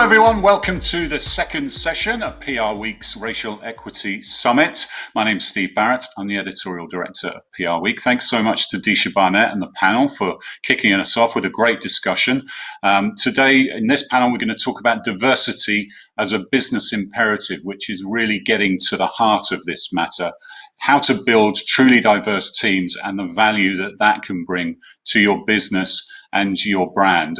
everyone, welcome to the second session of PRWeek's Racial Equity Summit. My name's Steve Barrett. I'm the editorial director of PRWeek. Thanks so much to Disha Barnett and the panel for kicking us off with a great discussion. Today in this panel, we're going to talk about diversity as a business imperative, which is really getting to the heart of this matter. How to build truly diverse teams and the value that that can bring to your business and your brand,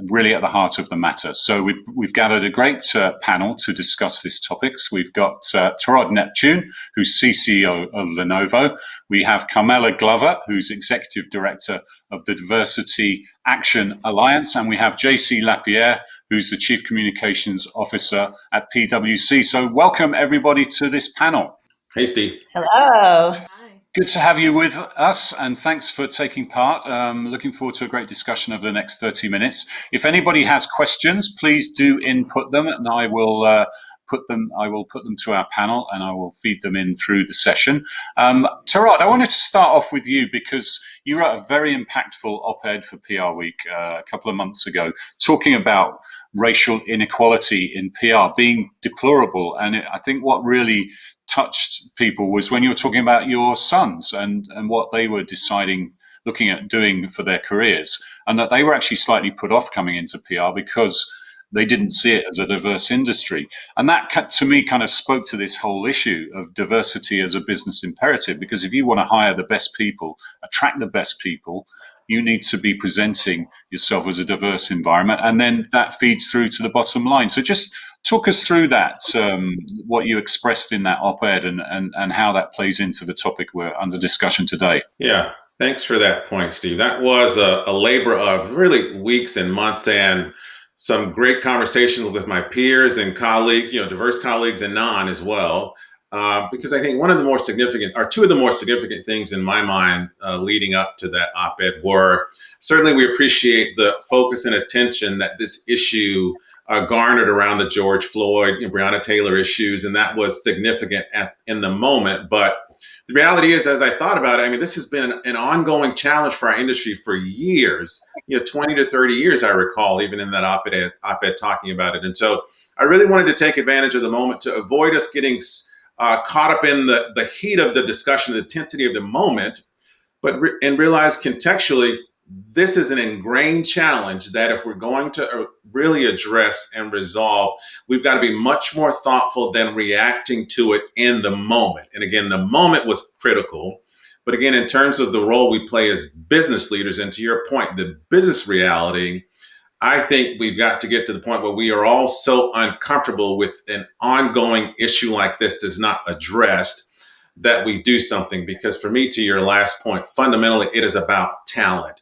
really at the heart of the matter. So we've gathered a great panel to discuss these topics. We've got Tarod Neptune, who's CCO of Lenovo. We have Carmela Glover, who's Executive Director of the Diversity Action Alliance. And we have JC Lapierre, who's the Chief Communications Officer at PwC. So welcome everybody to this panel. Hey, Steve. Hello. Good to have you with us, and thanks for taking part. Looking forward to a great discussion over the next 30 minutes. If anybody has questions, please do input them, and I will put them to our panel, and I will feed them in through the session. Tarod, I wanted to start off with you because you wrote a very impactful op-ed for PRWeek a couple of months ago, talking about racial inequality in PR being deplorable, and I think what really touched people was when you were talking about your sons and what they were looking at doing for their careers, and that they were actually slightly put off coming into PR because they didn't see it as a diverse industry. And that, to me, kind of spoke to this whole issue of diversity as a business imperative, because if you want to hire the best people, attract the best people, you need to be presenting yourself as a diverse environment, and then that feeds through to the bottom line. So just talk us through that, what you expressed in that op-ed and how that plays into the topic we're under discussion today. Yeah, thanks for that point, Steve. That was a labor of really weeks and months and some great conversations with my peers and colleagues, diverse colleagues and non as well. Because I think two of the more significant things in my mind leading up to that op-ed were, certainly we appreciate the focus and attention that this issue garnered around the George Floyd, Breonna Taylor issues, and that was significant in the moment. But the reality is, as I thought about it, this has been an ongoing challenge for our industry for years, 20 to 30 years, I recall, even in that op-ed talking about it. And so I really wanted to take advantage of the moment to avoid us getting caught up in the heat of the discussion, the intensity of the moment, and realize contextually, this is an ingrained challenge that if we're going to really address and resolve, we've got to be much more thoughtful than reacting to it in the moment. And again, the moment was critical. But again, in terms of the role we play as business leaders, and to your point, the business reality, I think we've got to get to the point where we are all so uncomfortable with an ongoing issue like this that's not addressed that we do something. Because for me, to your last point, fundamentally, it is about talent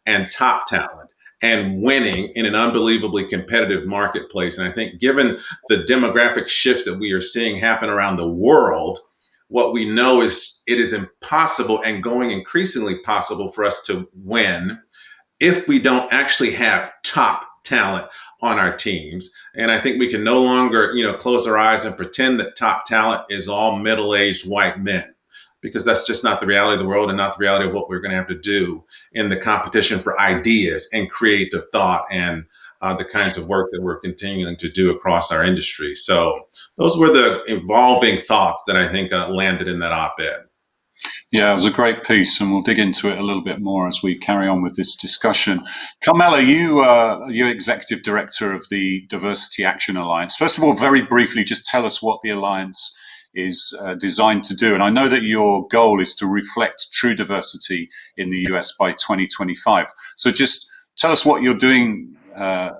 and top talent and winning in an unbelievably competitive marketplace. And I think given the demographic shifts that we are seeing happen around the world, what we know is it is impossible and going increasingly possible for us to win if we don't actually have top talent on our teams. And I think we can no longer, close our eyes and pretend that top talent is all middle-aged white men, because that's just not the reality of the world and not the reality of what we're going to have to do in the competition for ideas and creative thought and the kinds of work that we're continuing to do across our industry. So those were the evolving thoughts that I think landed in that op-ed. Yeah, it was a great piece, and we'll dig into it a little bit more as we carry on with this discussion. Carmela, you're Executive Director of the Diversity Action Alliance. First of all, very briefly, just tell us what the Alliance is designed to do. And I know that your goal is to reflect true diversity in the US by 2025. So just tell us what you're doing,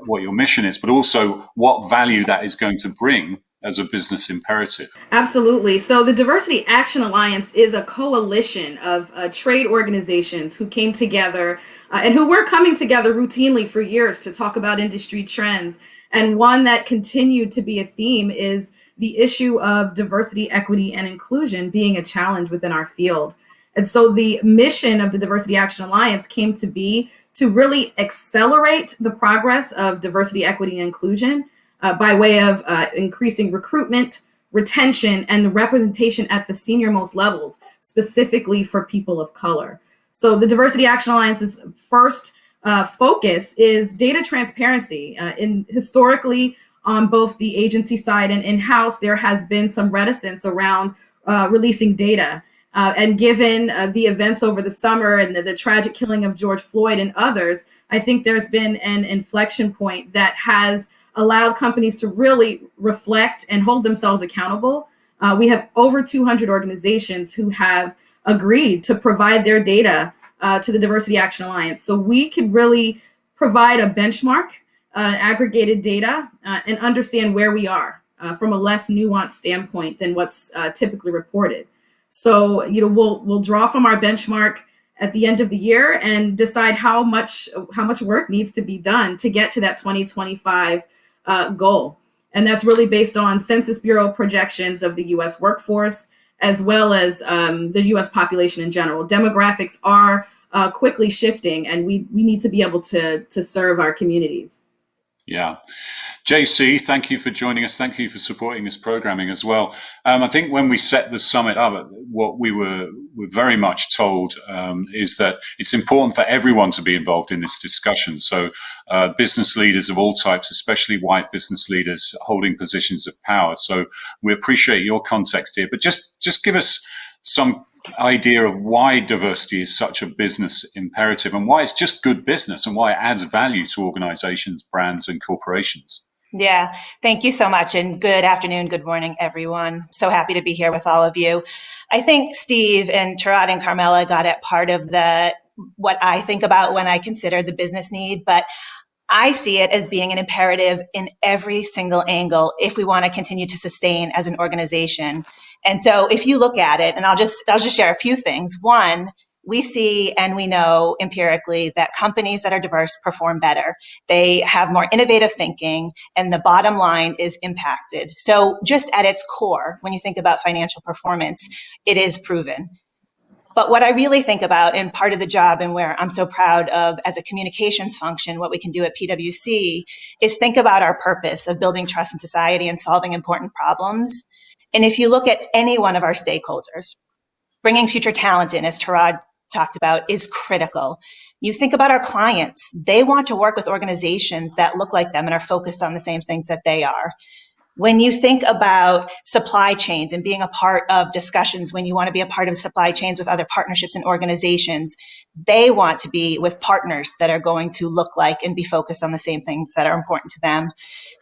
what your mission is, but also what value that is going to bring as a business imperative. Absolutely. So the Diversity Action Alliance is a coalition of trade organizations who came together and who were coming together routinely for years to talk about industry trends. And one that continued to be a theme is the issue of diversity, equity, and inclusion being a challenge within our field. And so the mission of the Diversity Action Alliance came to be to really accelerate the progress of diversity, equity, and inclusion by way of increasing recruitment, retention, and the representation at the senior-most levels, specifically for people of color. So the Diversity Action Alliance's first focus is data transparency. Historically, on both the agency side and in-house, there has been some reticence around releasing data. And given the events over the summer and the tragic killing of George Floyd and others, I think there's been an inflection point that has allowed companies to really reflect and hold themselves accountable. We have over 200 organizations who have agreed to provide their data to the Diversity Action Alliance. So we could really provide a benchmark, aggregated data, and understand where we are from a less nuanced standpoint than what's typically reported. So, we'll draw from our benchmark at the end of the year and decide how much work needs to be done to get to that 2025 goal. And that's really based on Census Bureau projections of the U.S. workforce, as well as the U.S. population in general. Demographics are quickly shifting, and we need to be able to serve our communities. Yeah. JC, thank you for joining us. Thank you for supporting this programming as well. I think when we set the summit up, what we were very much told is that it's important for everyone to be involved in this discussion. So business leaders of all types, especially white business leaders holding positions of power. So we appreciate your context here, but just give us some idea of why diversity is such a business imperative and why it's just good business and why it adds value to organizations, brands, and corporations. Yeah, thank you so much. And good afternoon, good morning, everyone. So happy to be here with all of you. I think Steve and Tarad and Carmela got at part of what I think about when I consider the business need, but I see it as being an imperative in every single angle if we want to continue to sustain as an organization. And so if you look at it, and I'll just share a few things. One, we see and we know empirically that companies that are diverse perform better. They have more innovative thinking, and the bottom line is impacted. So just at its core, when you think about financial performance, it is proven. But what I really think about, and part of the job and where I'm so proud of as a communications function, what we can do at PwC is think about our purpose of building trust in society and solving important problems. And if you look at any one of our stakeholders, bringing future talent in, as Tarad talked about, is critical. You think about our clients. They want to work with organizations that look like them and are focused on the same things that they are. When you think about supply chains and being a part of discussions, when you want to be a part of supply chains with other partnerships and organizations, they want to be with partners that are going to look like and be focused on the same things that are important to them.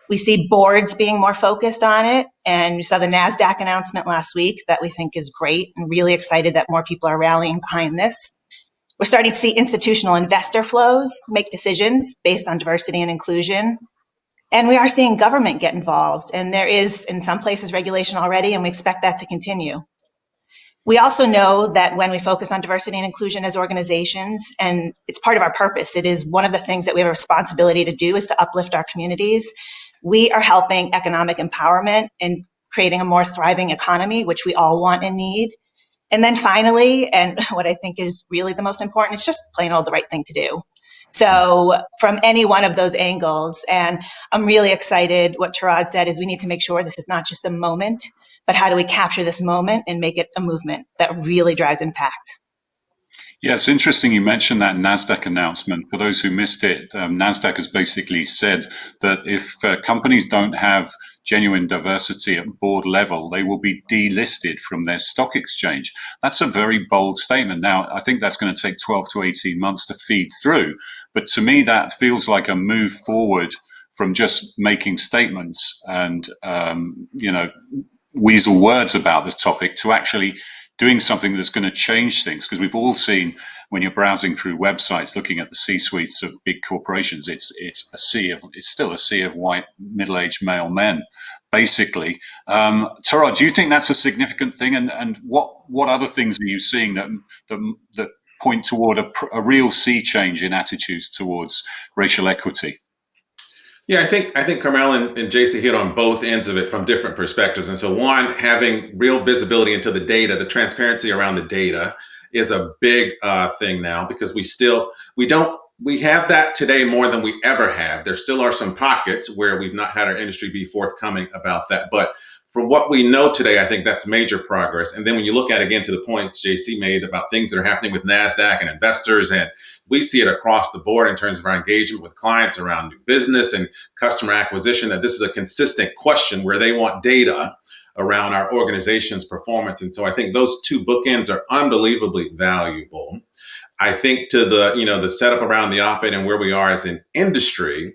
We see boards being more focused on it. And we saw the NASDAQ announcement last week that we think is great and really excited that more people are rallying behind this. We're starting to see institutional investor flows make decisions based on diversity and inclusion. And we are seeing government get involved. And there is, in some places, regulation already, and we expect that to continue. We also know that when we focus on diversity and inclusion as organizations, and it's part of our purpose, it is one of the things that we have a responsibility to do is to uplift our communities. We are helping economic empowerment and creating a more thriving economy, which we all want and need. And then finally, and what I think is really the most important, it's just plain old the right thing to do. So from any one of those angles, and I'm really excited, what Tarad said is we need to make sure this is not just a moment, but how do we capture this moment and make it a movement that really drives impact? Yeah, it's interesting you mentioned that NASDAQ announcement. For those who missed it, NASDAQ has basically said that if companies don't have genuine diversity at board level, they will be delisted from their stock exchange. That's a very bold statement. Now, I think that's going to take 12 to 18 months to feed through. But to me, that feels like a move forward from just making statements and, weasel words about this topic to actually doing something that's going to change things. Because we've all seen when you're browsing through websites, looking at the C-suites of big corporations, it's still a sea of white middle-aged male men, basically. Tara, do you think that's a significant thing? And what other things are you seeing that point toward a real sea change in attitudes towards racial equity? Yeah, I think Carmel and JC hit on both ends of it from different perspectives. And so one, having real visibility into the data, the transparency around the data is a big thing now, because we have that today more than we ever have. There still are some pockets where we've not had our industry be forthcoming about that. But from what we know today, I think that's major progress. And then when you look at, again, to the points JC made about things that are happening with NASDAQ and investors, and we see it across the board in terms of our engagement with clients around new business and customer acquisition, that this is a consistent question where they want data around our organization's performance. And so I think those two bookends are unbelievably valuable. I think to the setup around the op-ed and where we are as an industry,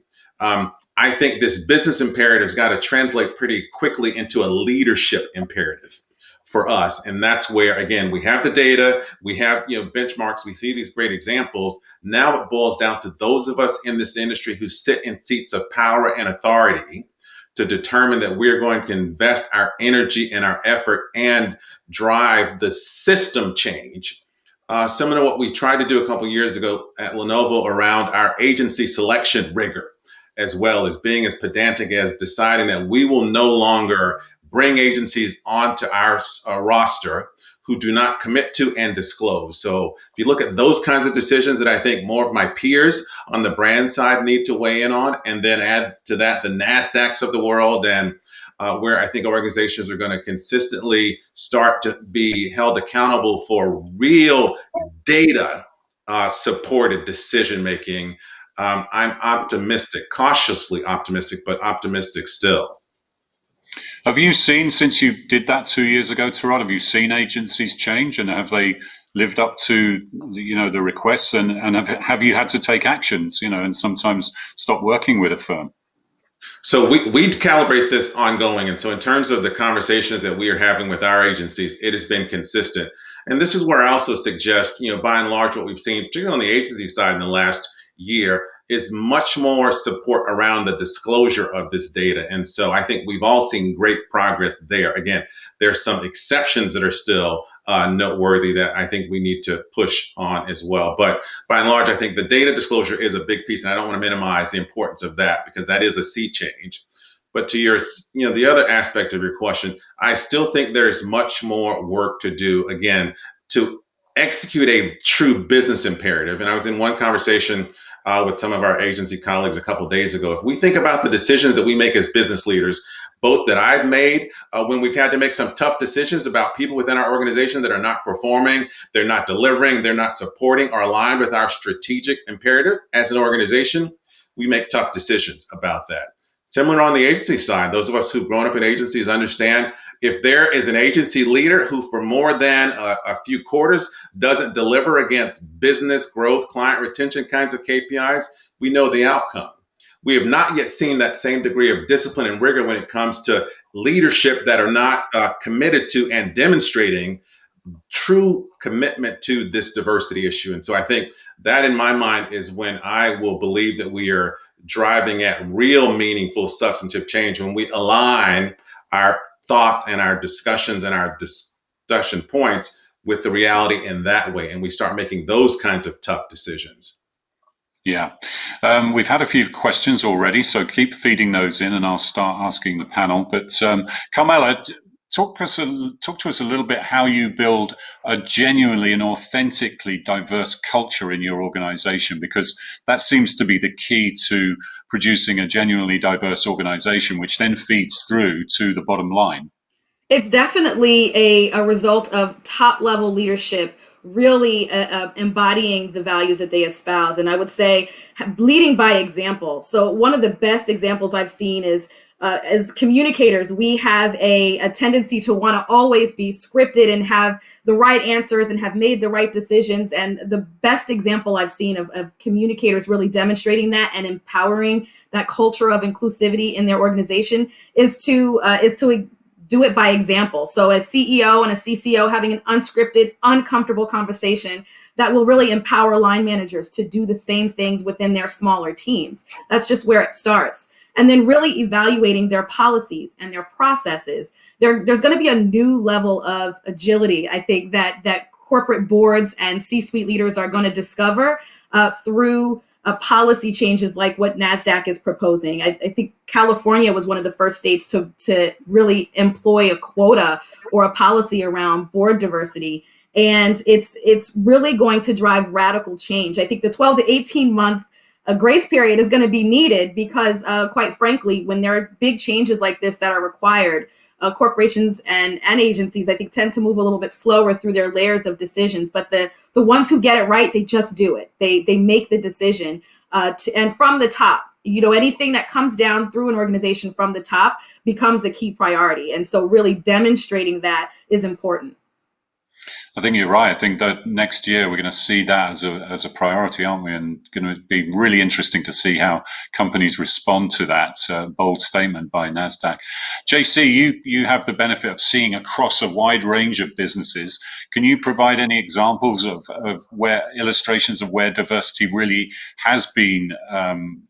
I think this business imperative's got to translate pretty quickly into a leadership imperative for us. And that's where, again, we have the data, we have benchmarks, we see these great examples. Now it boils down to those of us in this industry who sit in seats of power and authority to determine that we're going to invest our energy and our effort and drive the system change. Similar to what we tried to do a couple of years ago at Lenovo around our agency selection rigor, as well as being as pedantic as deciding that we will no longer bring agencies onto our roster who do not commit to and disclose. So if you look at those kinds of decisions that I think more of my peers on the brand side need to weigh in on, and then add to that the NASDAQs of the world, and where I think organizations are going to consistently start to be held accountable for real data supported decision making. I'm optimistic, cautiously optimistic, but optimistic still. Have you seen, since you did that 2 years ago, Tarot, have you seen agencies change, and have they lived up to the requests, and have you had to take actions, and sometimes stop working with a firm? So we calibrate this ongoing. And so in terms of the conversations that we are having with our agencies, it has been consistent. And this is where I also suggest, by and large, what we've seen, particularly on the agency side in the last year, is much more support around the disclosure of this data. And so I think we've all seen great progress there. Again, there's some exceptions that are still noteworthy that I think we need to push on as well. But by and large, I think the data disclosure is a big piece, and I don't want to minimize the importance of that, because that is a sea change. But to your, the other aspect of your question, I still think there's much more work to do, again, to execute a true business imperative. And I was in one conversation with some of our agency colleagues a couple of days ago. If we think about the decisions that we make as business leaders, both that I've made when we've had to make some tough decisions about people within our organization that are not performing, they're not delivering, they're not supporting or aligned with our strategic imperative as an organization, we make tough decisions about that. Similar on the agency side, those of us who've grown up in agencies understand if there is an agency leader who for more than a few quarters doesn't deliver against business growth, client retention kinds of KPIs, we know the outcome. We have not yet seen that same degree of discipline and rigor when it comes to leadership that are not committed to and demonstrating true commitment to this diversity issue. And so I think that in my mind is when I will believe that we are driving at real meaningful substantive change, when we align our thoughts and our discussions and our discussion points with the reality in that way, and we start making those kinds of tough decisions. Yeah, we've had a few questions already, so keep feeding those in and I'll start asking the panel. But Carmela, talk to us a little bit how you build a genuinely and authentically diverse culture in your organization, because that seems to be the key to producing a genuinely diverse organization, which then feeds through to the bottom line. It's definitely a result of top level leadership really embodying the values that they espouse. And I would say leading by example. So one of the best examples I've seen is as communicators, we have a tendency to want to always be scripted and have the right answers and have made the right decisions. And the best example I've seen of communicators really demonstrating that and empowering that culture of inclusivity in their organization is to do it by example. So as CEO and a CCO having an unscripted, uncomfortable conversation that will really empower line managers to do the same things within their smaller teams. That's just where it starts. And then really evaluating their policies and their processes. There's going to be a new level of agility, I think, that corporate boards and C-suite leaders are going to discover through policy changes like what NASDAQ is proposing. I think California was one of the first states to really employ a quota or a policy around board diversity. And it's really going to drive radical change. I think the 12 to 18 month grace period is going to be needed because, quite frankly, when there are big changes like this that are required, corporations and agencies, I think, tend to move a little bit slower through their layers of decisions. But the ones who get it right, they just do it. They make the decision and from the top. Anything that comes down through an organization from the top becomes a key priority. And so really demonstrating that is important. I think you're right. I think that next year we're going to see that as a priority, aren't we? And going to be really interesting to see how companies respond to that bold statement by NASDAQ. JC, you have the benefit of seeing across a wide range of businesses. Can you provide any examples of illustrations of where diversity really has been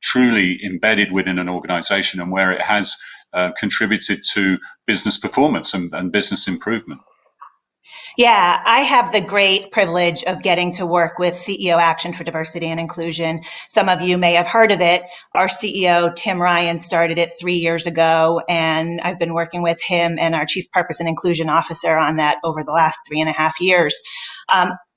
truly embedded within an organization and where it has contributed to business performance and business improvement? Yeah, I have the great privilege of getting to work with CEO Action for Diversity and Inclusion. Some of you may have heard of it. Our CEO, Tim Ryan, started it 3 years ago, and I've been working with him and our Chief Purpose and Inclusion Officer on that over the last 3.5 years.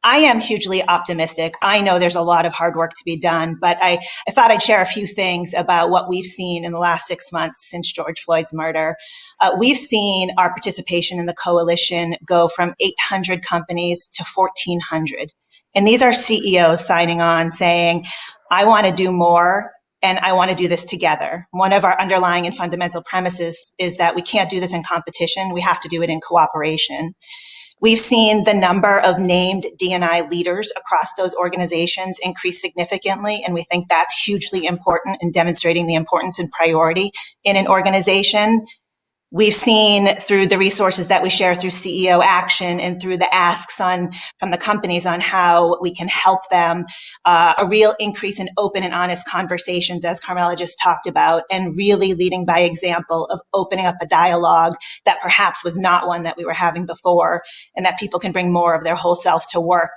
I am hugely optimistic. I know there's a lot of hard work to be done, but I thought I'd share a few things about what we've seen in the last 6 months since George Floyd's murder. We've seen our participation in the coalition go from 800 companies to 1,400. And these are CEOs signing on saying, I want to do more and I want to do this together. One of our underlying and fundamental premises is that we can't do this in competition. We have to do it in cooperation. We've seen the number of named D&I leaders across those organizations increase significantly, and we think that's hugely important in demonstrating the importance and priority in an organization. We've seen through the resources that we share through CEO Action and through the asks from the companies on how we can help them, a real increase in open and honest conversations, as Carmela just talked about, and really leading by example of opening up a dialogue that perhaps was not one that we were having before, and that people can bring more of their whole self to work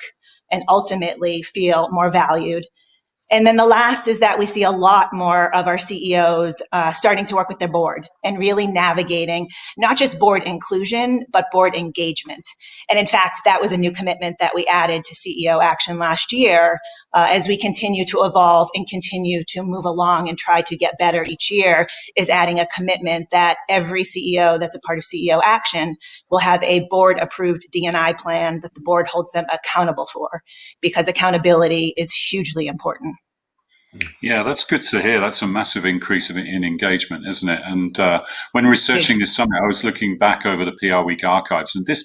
and ultimately feel more valued. And then the last is that we see a lot more of our CEOs starting to work with their board and really navigating not just board inclusion, but board engagement. And in fact, that was a new commitment that we added to CEO Action last year as we continue to evolve and continue to move along and try to get better each year, is adding a commitment that every CEO that's a part of CEO Action will have a board-approved D&I plan that the board holds them accountable for, because accountability is hugely important. Yeah, that's good to hear. That's a massive increase in engagement, isn't it? And when researching this summit, I was looking back over the PRWeek archives, and this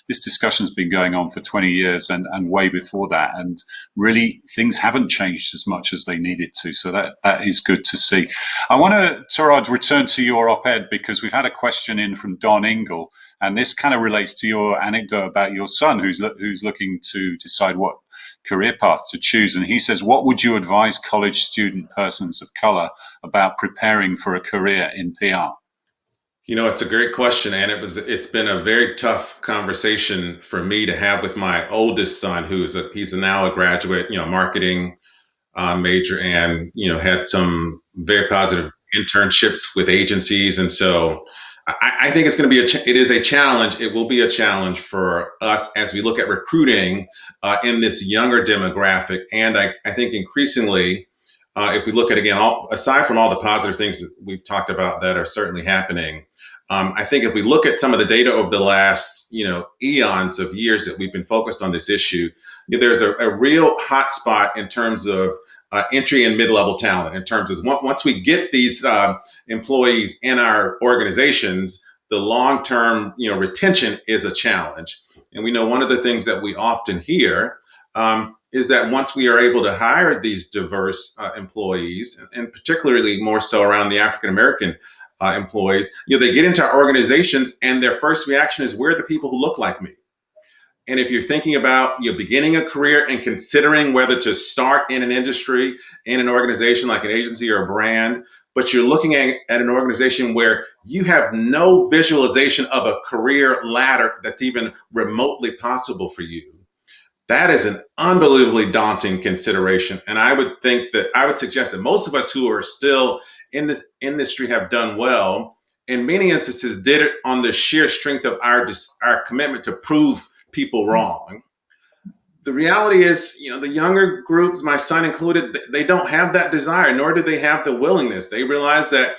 discussion's been going on for 20 years and way before that. And really, things haven't changed as much as they needed to. So that is good to see. I want to, Tarad, return to your op-ed, because we've had a question in from Don Ingle, and this kind of relates to your anecdote about your son who's looking to decide what career path to choose. And he says, what would you advise college student persons of color about preparing for a career in PR? It's a great question, and it's been a very tough conversation for me to have with my oldest son, he's now a graduate, marketing major, and had some very positive internships with agencies. And so I think it's going to be it is a challenge. It will be a challenge for us as we look at recruiting in this younger demographic. And I think increasingly, if we look at, again, aside from all the positive things that we've talked about that are certainly happening, I think if we look at some of the data over the last, eons of years that we've been focused on this issue, there's a real hot spot in terms of entry and mid-level talent, in terms of once we get these employees in our organizations, the long-term retention is a challenge. And we know one of the things that we often hear is that once we are able to hire these diverse employees, and particularly more so around the African-American employees, they get into our organizations and their first reaction is, where are the people who look like me? And if you're thinking about beginning a career and considering whether to start in an industry, in an organization like an agency or a brand, but you're looking at an organization where you have no visualization of a career ladder that's even remotely possible for you, that is an unbelievably daunting consideration. And I would suggest that most of us who are still in the industry have done well. In many instances, did it on the sheer strength of our commitment to prove people wrong. the reality is, the younger groups, my son included, they don't have that desire, nor do they have the willingness. They realize that,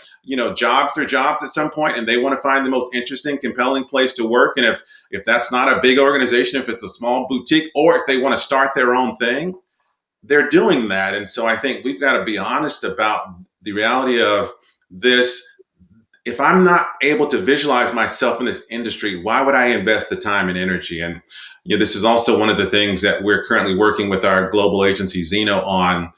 jobs are jobs at some point, and they want to find the most interesting, compelling place to work. And if that's not a big organization, if it's a small boutique, or if they want to start their own thing, they're doing that. And so I think we've got to be honest about the reality of this. If I'm not able to visualize myself in this industry, why would I invest the time and energy? And this is also one of the things that we're currently working with our global agency Zeno on,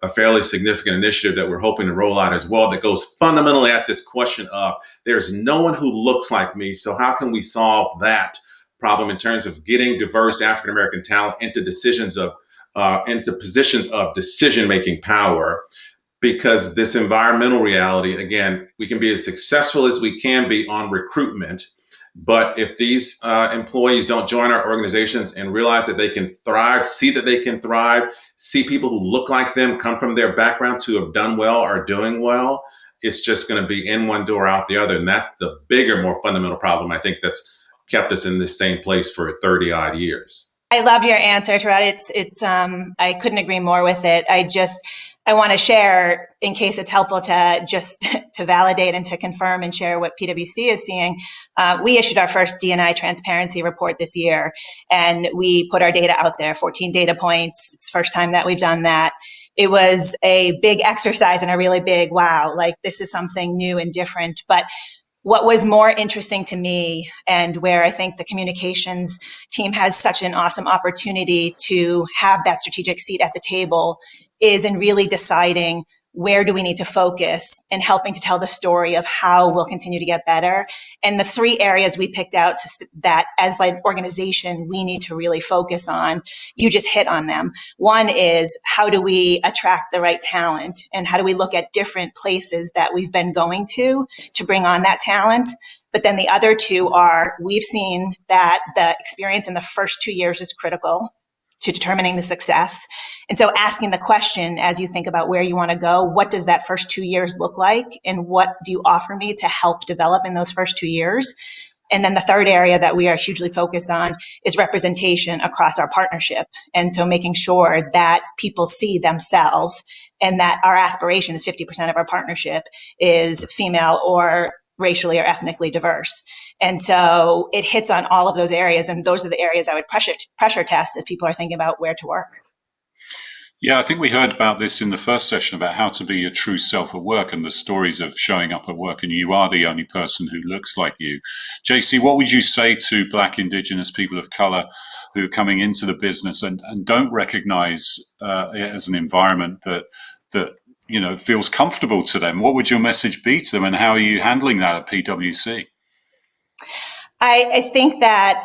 a fairly significant initiative that we're hoping to roll out as well, that goes fundamentally at this question of there's no one who looks like me. So how can we solve that problem in terms of getting diverse African American talent into into positions of decision-making power? Because this environmental reality, again, we can be as successful as we can be on recruitment, but if these employees don't join our organizations and realize that they can thrive, see that they can thrive, see people who look like them, come from their backgrounds, who have done well, are doing well, it's just going to be in one door, out the other. And that's the bigger, more fundamental problem, I think, that's kept us in this same place for 30 odd years. I love your answer, Tarad. It's I couldn't agree more with it. I want to share, in case it's helpful to validate and to confirm and share what PwC is seeing. We issued our first D&I transparency report this year, and we put our data out there, 14 data points. It's the first time that we've done that. It was a big exercise and a really big, wow, like this is something new and different. But what was more interesting to me, and where I think the communications team has such an awesome opportunity to have that strategic seat at the table, is in really deciding where do we need to focus and helping to tell the story of how we'll continue to get better. And the 3 areas we picked out that as an organization we need to really focus on, you just hit on them. One is, how do we attract the right talent? And how do we look at different places that we've been going to bring on that talent? But then the other 2 are, we've seen that the experience in the first 2 years is critical to determining the success. And so asking the question, as you think about where you want to go, what does that first 2 years look like? And what do you offer me to help develop in those first 2 years? And then the third area that we are hugely focused on is representation across our partnership. And so making sure that people see themselves, and that our aspiration is 50% of our partnership is female or racially or ethnically diverse. And so it hits on all of those areas. And those are the areas I would pressure test as people are thinking about where to work. Yeah, I think we heard about this in the first session about how to be your true self at work and the stories of showing up at work, and you are the only person who looks like you. JC, what would you say to Black, Indigenous, people of color who are coming into the business and don't recognize it as an environment that feels comfortable to them? What would your message be to them, and how are you handling that at PwC? I think that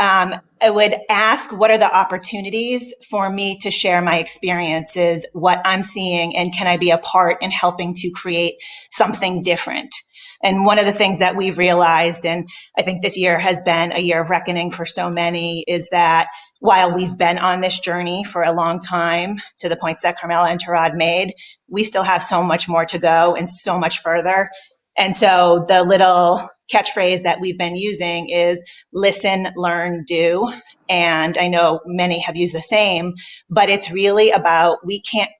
I would ask, what are the opportunities for me to share my experiences, what I'm seeing, and can I be a part in helping to create something different? And one of the things that we've realized, and I think this year has been a year of reckoning for so many, is that while we've been on this journey for a long time, to the points that Carmela and Tarad made, we still have so much more to go and so much further. And so the little catchphrase that we've been using is listen, learn, do. And I know many have used the same, but it's really about, we can't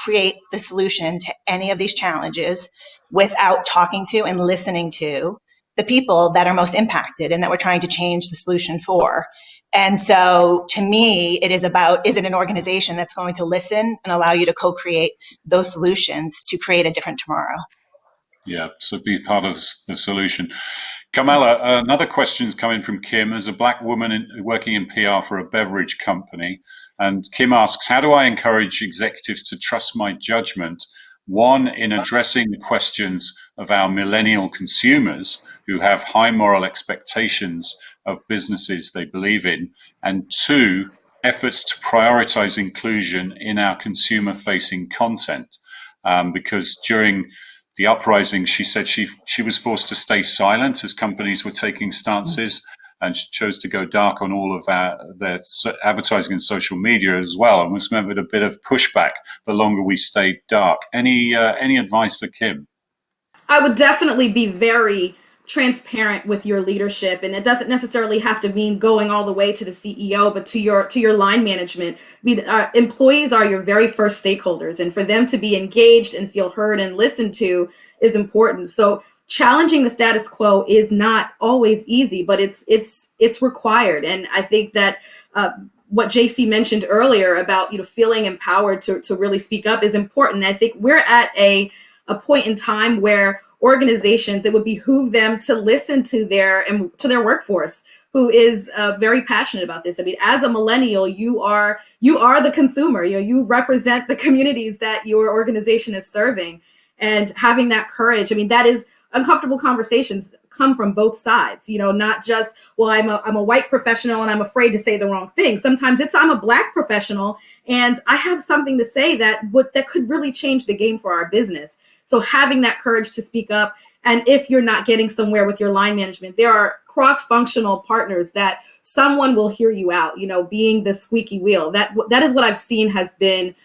create the solution to any of these challenges without talking to and listening to the people that are most impacted and that we're trying to change the solution for. And so to me, it is about, is it an organization that's going to listen and allow you to co-create those solutions to create a different tomorrow? Yeah, so be part of the solution. Carmela, another question's coming from Kim. As a Black woman working in PR for a beverage company, and Kim asks, how do I encourage executives to trust my judgment? One, in addressing the questions of our millennial consumers who have high moral expectations of businesses they believe in, and 2, efforts to prioritize inclusion in our consumer-facing content. Because during the uprising, she said she was forced to stay silent as companies were taking stances, and she chose to go dark on all of their advertising and social media as well, and was met with a bit of pushback the longer we stayed dark. Any advice for Kim? I would definitely be very transparent with your leadership, and it doesn't necessarily have to mean going all the way to the CEO, but to your line management. I mean, employees are your very first stakeholders, and for them to be engaged and feel heard and listened to is important. So challenging the status quo is not always easy, but it's required. And I think that what JC mentioned earlier about feeling empowered to really speak up is important. I think we're at a point in time where organizations, it would behoove them to listen to their workforce, who is very passionate about this. I mean, as a millennial, you are the consumer. You represent the communities that your organization is serving, and having that courage. I mean, that is uncomfortable conversations come from both sides. Not just, well, I'm a white professional and I'm afraid to say the wrong thing. Sometimes it's, I'm a Black professional and I have something to say that could really change the game for our business. So having that courage to speak up, and if you're not getting somewhere with your line management, there are cross-functional partners that someone will hear you out, being the squeaky wheel. That is what I've seen has been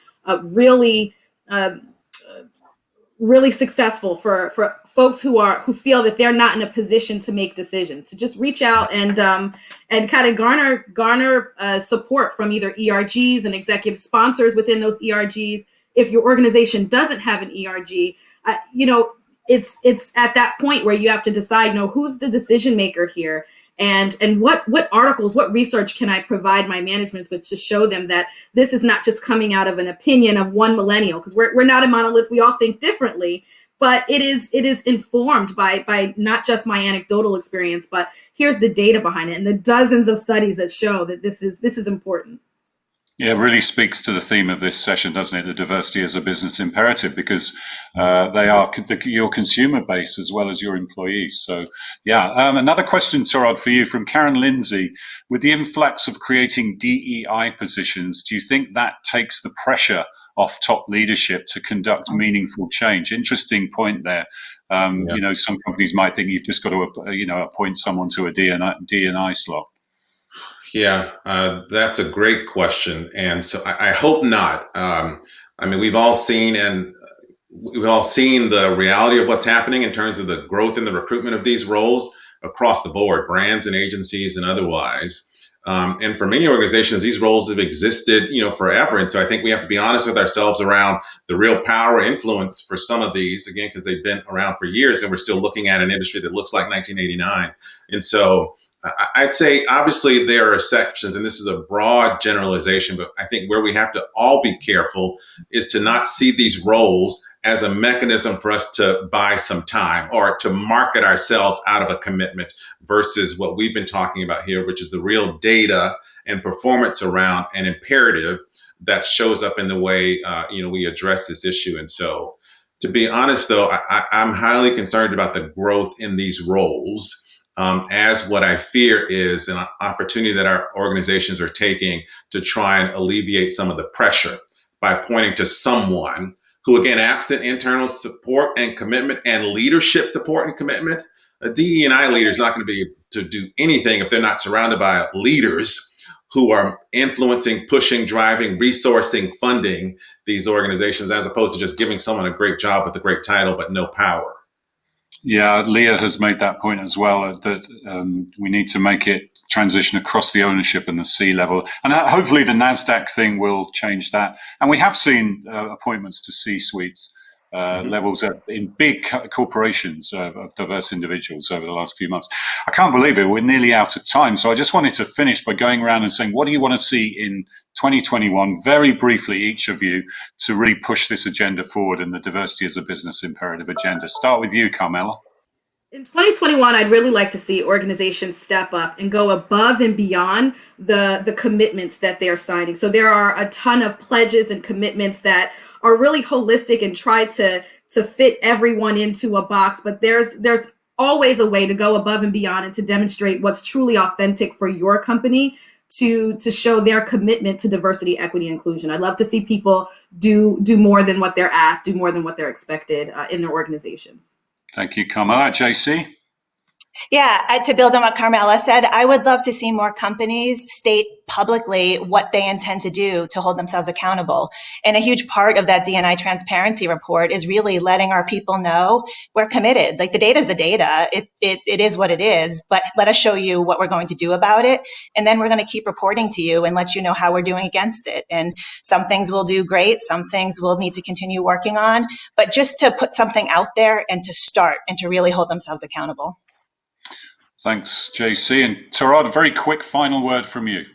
really successful for folks who feel that they're not in a position to make decisions. So just reach out and kind of garner support from either ERGs and executive sponsors within those ERGs. If your organization doesn't have an ERG, it's at that point where you have to decide, who's the decision maker here, and what articles, what research can I provide my management with to show them that this is not just coming out of an opinion of one millennial, because we're not a monolith. We all think differently, but it is informed by not just my anecdotal experience, but here's the data behind it and the dozens of studies that show that this is important. Yeah, it really speaks to the theme of this session, doesn't it? The diversity as a business imperative, because they are your consumer base as well as your employees. So, yeah. Another question, Torod, for you from Karen Lindsay. With the influx of creating DEI positions, do you think that takes the pressure off top leadership to conduct meaningful change? Interesting point there. Some companies might think you've just got to, appoint someone to a D&I slot. Yeah, that's a great question, and so I hope not. We've all seen the reality of what's happening in terms of the growth in the recruitment of these roles across the board, brands and agencies and otherwise. And for many organizations, these roles have existed, forever. And so I think we have to be honest with ourselves around the real power influence for some of these, again, because they've been around for years, and we're still looking at an industry that looks like 1989. And so I'd say, obviously, there are exceptions, and this is a broad generalization, but I think where we have to all be careful is to not see these roles as a mechanism for us to buy some time or to market ourselves out of a commitment versus what we've been talking about here, which is the real data and performance around an imperative that shows up in the way, we address this issue. And so, to be honest, though, I'm highly concerned about the growth in these roles. As what I fear is an opportunity that our organizations are taking to try and alleviate some of the pressure by pointing to someone who, again, absent internal support and commitment and leadership support and commitment, a DE&I leader is not going to be able to do anything if they're not surrounded by leaders who are influencing, pushing, driving, resourcing, funding these organizations, as opposed to just giving someone a great job with a great title but no power. Yeah, Leah has made that point as well, that we need to make it transition across the ownership and the C-level. And hopefully the NASDAQ thing will change that. And we have seen appointments to C-suites levels in big corporations of diverse individuals over the last few months. I can't believe it. We're nearly out of time. So I just wanted to finish by going around and saying, what do you want to see in 2021, very briefly, each of you, to really push this agenda forward and the diversity as a business imperative agenda? Start with you, Carmela. In 2021, I'd really like to see organizations step up and go above and beyond the commitments that they're signing. So there are a ton of pledges and commitments that are really holistic and try to fit everyone into a box, but there's always a way to go above and beyond and to demonstrate what's truly authentic for your company, to show their commitment to diversity, equity, inclusion. I'd love to see people do more than what they're asked, do more than what they're expected in their organizations. Thank you, Kamala. JC? Yeah, to build on what Carmela said, I would love to see more companies state publicly what they intend to do to hold themselves accountable. And a huge part of that D&I transparency report is really letting our people know we're committed. Like, the data is the data. It is what it is, but let us show you what we're going to do about it. And then we're going to keep reporting to you and let you know how we're doing against it. And some things we'll do great. Some things we'll need to continue working on, but just to put something out there and to start and to really hold themselves accountable. Thanks, JC. And Tarad, a very quick final word from you.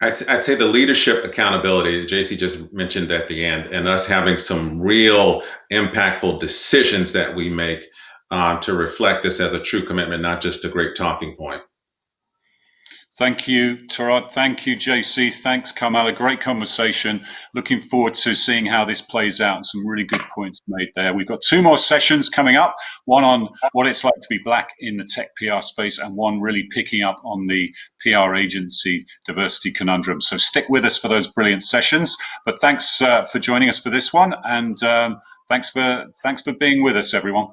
I'd say the leadership accountability JC just mentioned at the end, and us having some real impactful decisions that we make to reflect this as a true commitment, not just a great talking point. Thank you, Tarad. Thank you, JC. Thanks, Carmela. Great conversation. Looking forward to seeing how this plays out. Some really good points made there. We've got 2 more sessions coming up, one on what it's like to be Black in the tech PR space, and one really picking up on the PR agency diversity conundrum. So stick with us for those brilliant sessions. But thanks for joining us for this one, and thanks for being with us, everyone.